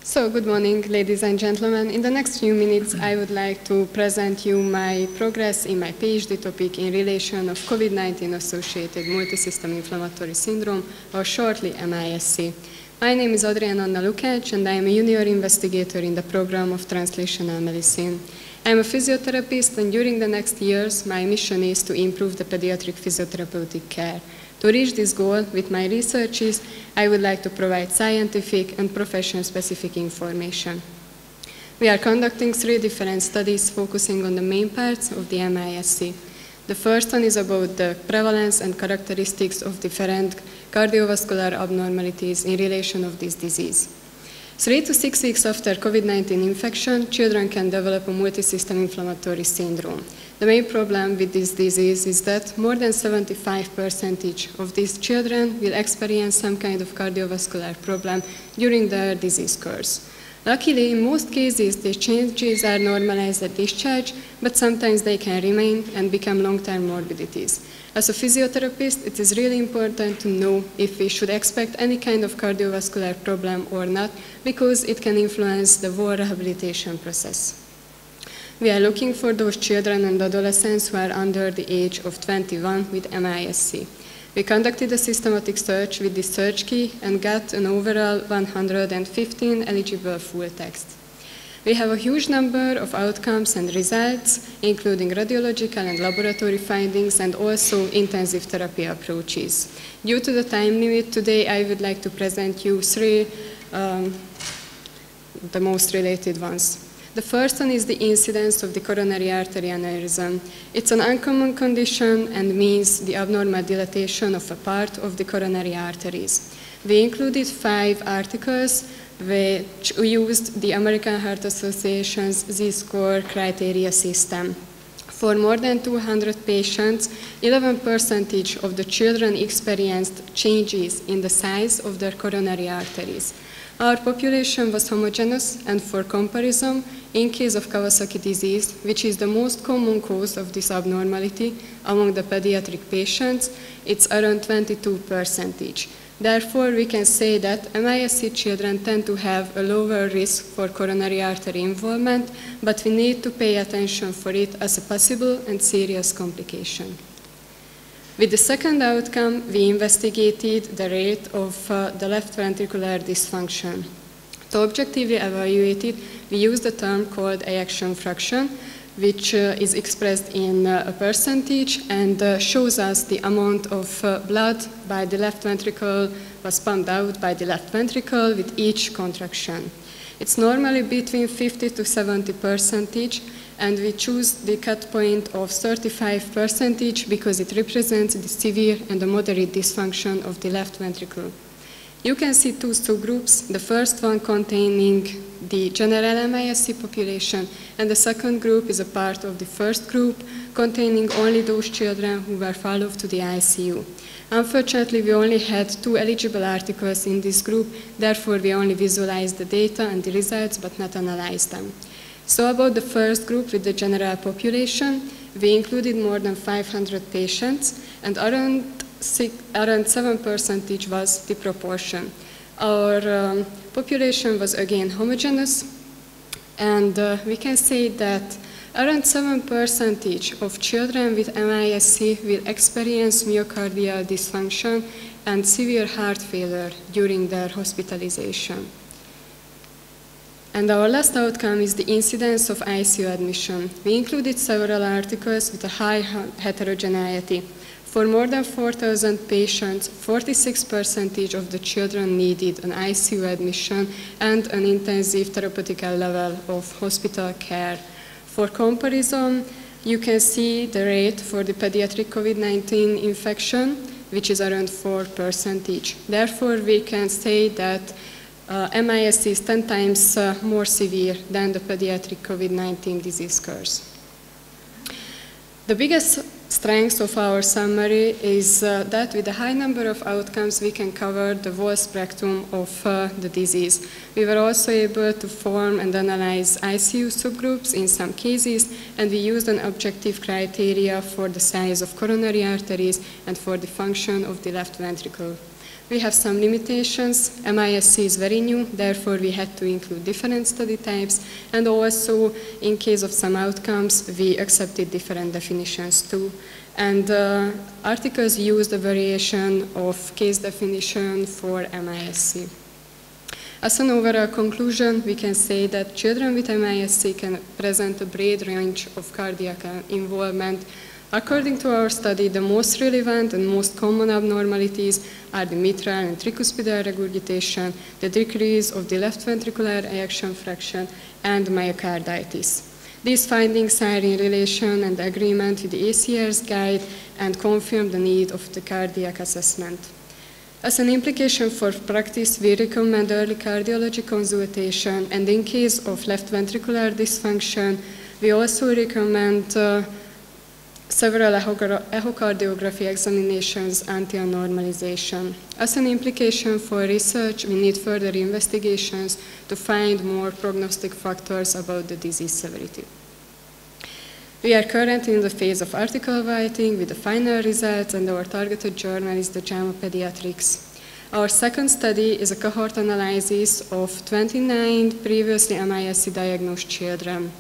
So, good morning, ladies and gentlemen. In the next few minutes, I would like to present you my progress in my PhD topic in relation of COVID-19 associated multisystem inflammatory syndrome, or shortly MISC. My name is Adrienn Lukács, and I am a junior investigator in the program of Translational medicine. I am a physiotherapist, and during the next years, my mission is to improve the pediatric physiotherapeutic care. To reach this goal with my researches, I would like to provide scientific and profession-specific information. We are conducting 3 different studies focusing on the main parts of the MISC. The first one is about the prevalence and characteristics of different cardiovascular abnormalities in relation of this disease. 3 to 6 weeks after COVID-19 infection, children can develop a multisystem inflammatory syndrome. The main problem with this disease is that more than 75% of these children will experience some kind of cardiovascular problem during their disease course. Luckily, in most cases, these changes are normalized at discharge, but sometimes they can remain and become long-term morbidities. As a physiotherapist, it is really important to know if we should expect any kind of cardiovascular problem or not, because it can influence the whole rehabilitation process. We are looking for those children and adolescents who are under the age of 21 with MISC. We conducted a systematic search with this search key and got an overall 115 eligible full text. We have a huge number of outcomes and results, including radiological and laboratory findings, and also intensive therapy approaches. Due to the time limit, today I would like to present you 3 the most related ones. The first one is the incidence of the coronary artery aneurysm. It's an uncommon condition and means the abnormal dilatation of a part of the coronary arteries. We included 5 articles which used the American Heart Association's Z-score criteria system. For more than 200 patients, 11% of the children experienced changes in the size of their coronary arteries. Our population was homogeneous, and for comparison, in case of Kawasaki disease, which is the most common cause of this abnormality among the pediatric patients, it's around 22%. Therefore, we can say that MISC children tend to have a lower risk for coronary artery involvement, but we need to pay attention for it as a possible and serious complication. With the second outcome, we investigated the rate of the left ventricular dysfunction. To objectively evaluate it, we used a term called ejection fraction, which is expressed in a percentage and shows us the amount of blood by the left ventricle was pumped out by the left ventricle with each contraction. It's normally between 50 to 70%, and we choose the cut point of 35% because it represents the severe and the moderate dysfunction of the left ventricle. You can see 2 subgroups, the first one containing the general MISC population, and the second group is a part of the first group, containing only those children who were followed to the ICU. Unfortunately, we only had 2 eligible articles in this group, therefore we only visualized the data and the results, but not analyzed them. So about the first group with the general population, we included more than 500 patients, and around 7% was the proportion. Our population was again homogeneous, and we can say that around 7% of children with MISC will experience myocardial dysfunction and severe heart failure during their hospitalization. And our last outcome is the incidence of ICU admission. We included several articles with a high heterogeneity. For more than 4,000 patients, 46% of the children needed an ICU admission and an intensive therapeutic level of hospital care. For comparison, you can see the rate for the pediatric COVID-19 infection, which is around 4%. Therefore, we can say that MISC is 10 times more severe than the pediatric COVID-19 disease course. The biggest strength of our summary is that with a high number of outcomes, we can cover the whole spectrum of the disease. We were also able to form and analyze ICU subgroups in some cases, and we used an objective criteria for the size of coronary arteries and for the function of the left ventricle. We have some limitations. MISC is very new, therefore we had to include different study types, and also in case of some outcomes, we accepted different definitions too. And articles used a variation of case definition for MISC. As an overall conclusion, we can say that children with MISC can present a broad range of cardiac involvement. According to our study, the most relevant and most common abnormalities are the mitral and tricuspidal regurgitation, the decrease of the left ventricular ejection fraction, and myocarditis. These findings are in relation and agreement with the ACR's guide and confirm the need of the cardiac assessment. As an implication for practice, we recommend early cardiology consultation, and in case of left ventricular dysfunction, we also recommend several echocardiography examinations until normalization. As an implication for research, we need further investigations to find more prognostic factors about the disease severity. We are currently in the phase of article writing with the final results, and our targeted journal is the JAMA Pediatrics. Our second study is a cohort analysis of 29 previously MISC diagnosed children.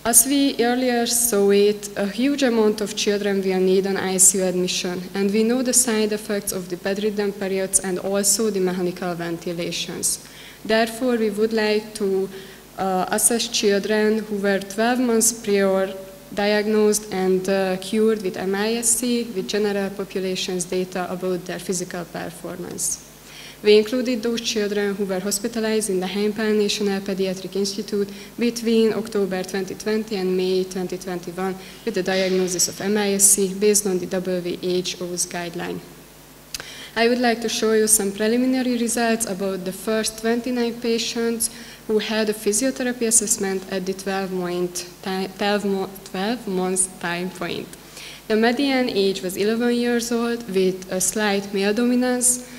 As we earlier saw it, a huge amount of children will need an ICU admission, and we know the side effects of the bedridden periods and also the mechanical ventilations. Therefore, we would like to assess children who were 12 months prior diagnosed and cured with MISC with general populations data about their physical performance. We included those children who were hospitalized in the Hungarian National Pediatric Institute between October 2020 and May 2021 with the diagnosis of MISC based on the WHO's guideline. I would like to show you some preliminary results about the first 29 patients who had a physiotherapy assessment at the 12 months time point. The median age was 11 years old with a slight male dominance.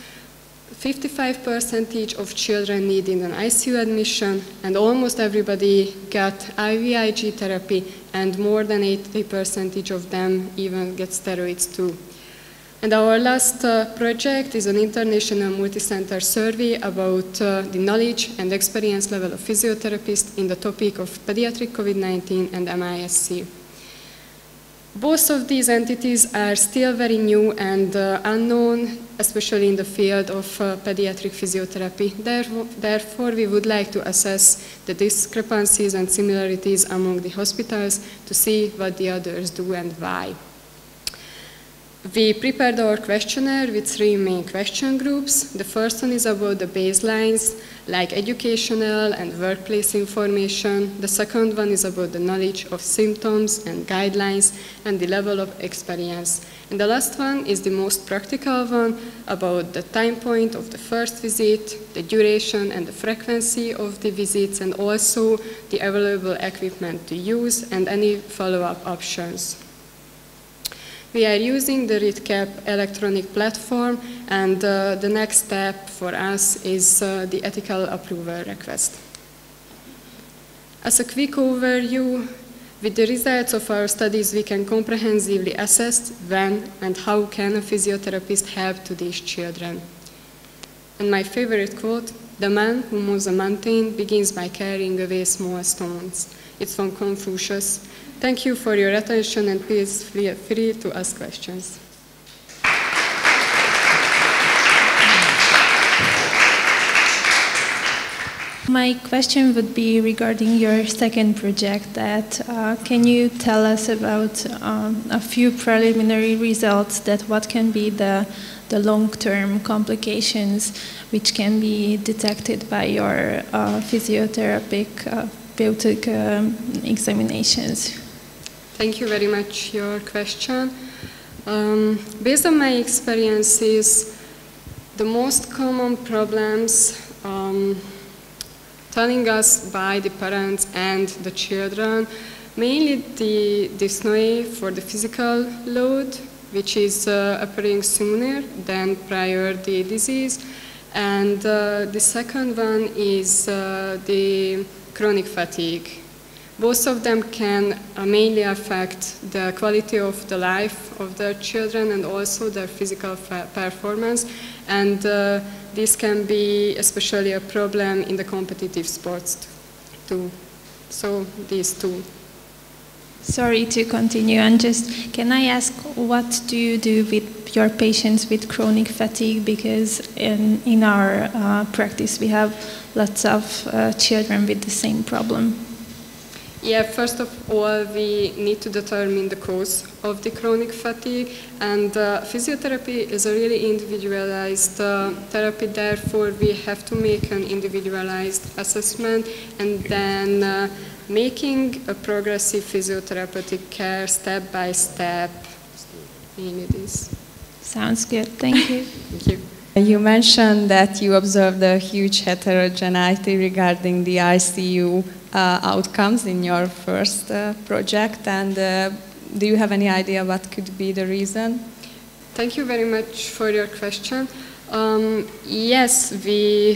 55% of children needed an ICU admission, and almost everybody got IVIG therapy, and more than 80% of them even get steroids too. And our last project is an international multi-center survey about the knowledge and experience level of physiotherapists in the topic of pediatric COVID-19 and MISC. Both of these entities are still very new and unknown, especially in the field of pediatric physiotherapy. Therefore, we would like to assess the discrepancies and similarities among the hospitals to see what the others do and why. We prepared our questionnaire with 3 main question groups. The first one is about the baselines, like educational and workplace information. The second one is about the knowledge of symptoms and guidelines and the level of experience. And the last one is the most practical one about the time point of the first visit, the duration and the frequency of the visits, and also the available equipment to use and any follow-up options. We are using the READCAP electronic platform, and the next step for us is the ethical approval request. As a quick overview, with the results of our studies, we can comprehensively assess when and how can a physiotherapist help to these children. And my favorite quote, "The man who moves a mountain begins by carrying away small stones." It's from Confucius. Thank you for your attention, and please feel free to ask questions. My question would be regarding your second project. Can you tell us about a few preliminary results that what can be the long-term complications which can be detected by your physiotherapeutic examinations? Thank you very much for your question. Based on my experiences, the most common problems telling us by the parents and the children Mainly the dyspnoea for the physical load, which is appearing sooner than prior the disease. And the second one is the chronic fatigue. Both of them can mainly affect the quality of the life of their children and also their physical performance. And this can be especially a problem in the competitive sports too. So these two. Sorry to continue, and just can I ask, what do you do with your patients with chronic fatigue? Because in our practice we have lots of children with the same problem. Yeah, first of all, we need to determine the cause of the chronic fatigue, and physiotherapy is a really individualized therapy. Therefore, we have to make an individualized assessment and then making a progressive physiotherapeutic care step by step. Mainly this. Sounds good. Thank you. Thank you. You mentioned that you observed a huge heterogeneity regarding the ICU outcomes in your first project, and do you have any idea what could be the reason? Thank you very much for your question. Yes, we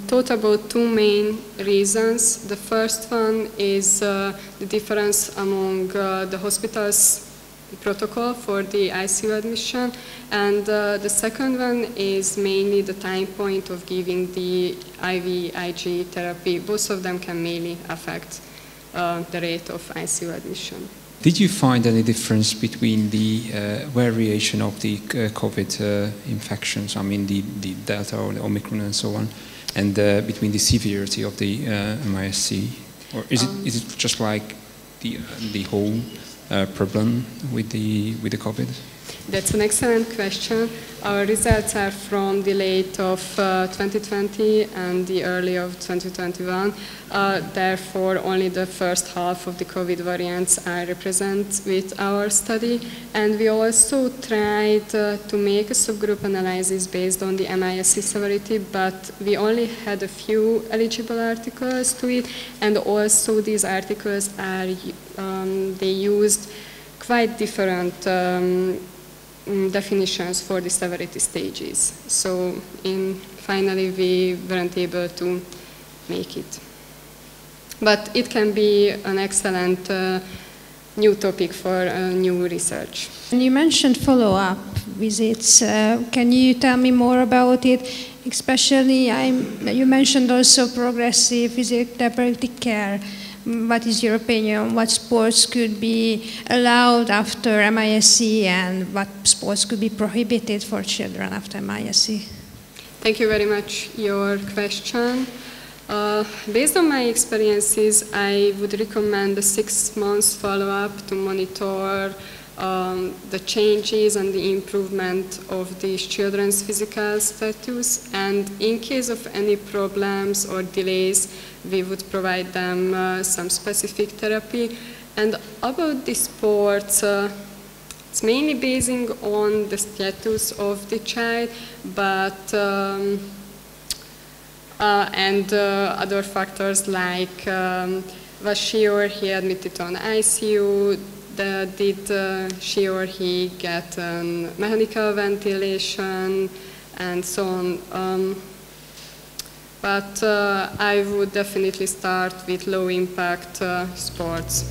thought about two main reasons. The first one is the difference among the hospital's protocol for the ICU admission, and the second one is mainly the time point of giving the IVIG therapy. Both of them can mainly affect the rate of ICU admission. Did you find any difference between the variation of the COVID infections, I mean the Delta or the Omicron and so on, and between the severity of the MISC? Or is it just like the whole problem with the COVID? That's an excellent question. Our results are from the late of 2020 and the early of 2021. Therefore, only the first half of the COVID variants are represented with our study. And we also tried to make a subgroup analysis based on the MISC severity, but we only had a few eligible articles to it. And also these articles are, they used quite different definitions for the severity stages. So finally we weren't able to make it. But it can be an excellent new topic for new research. And you mentioned follow-up visits. Can you tell me more about it? Especially, you mentioned also progressive physiotherapeutic care. What is your opinion? What sports could be allowed after MISC and what sports could be prohibited for children after MISC? Thank you very much for your question. Based on my experiences, I would recommend a 6 months follow-up to monitor the changes and the improvement of these children's physical status, and in case of any problems or delays, we would provide them some specific therapy. And about the sports, it's mainly basing on the status of the child, but and other factors like was she or he admitted on ICU, did she or he get mechanical ventilation, and so on. But I would definitely start with low impact sports.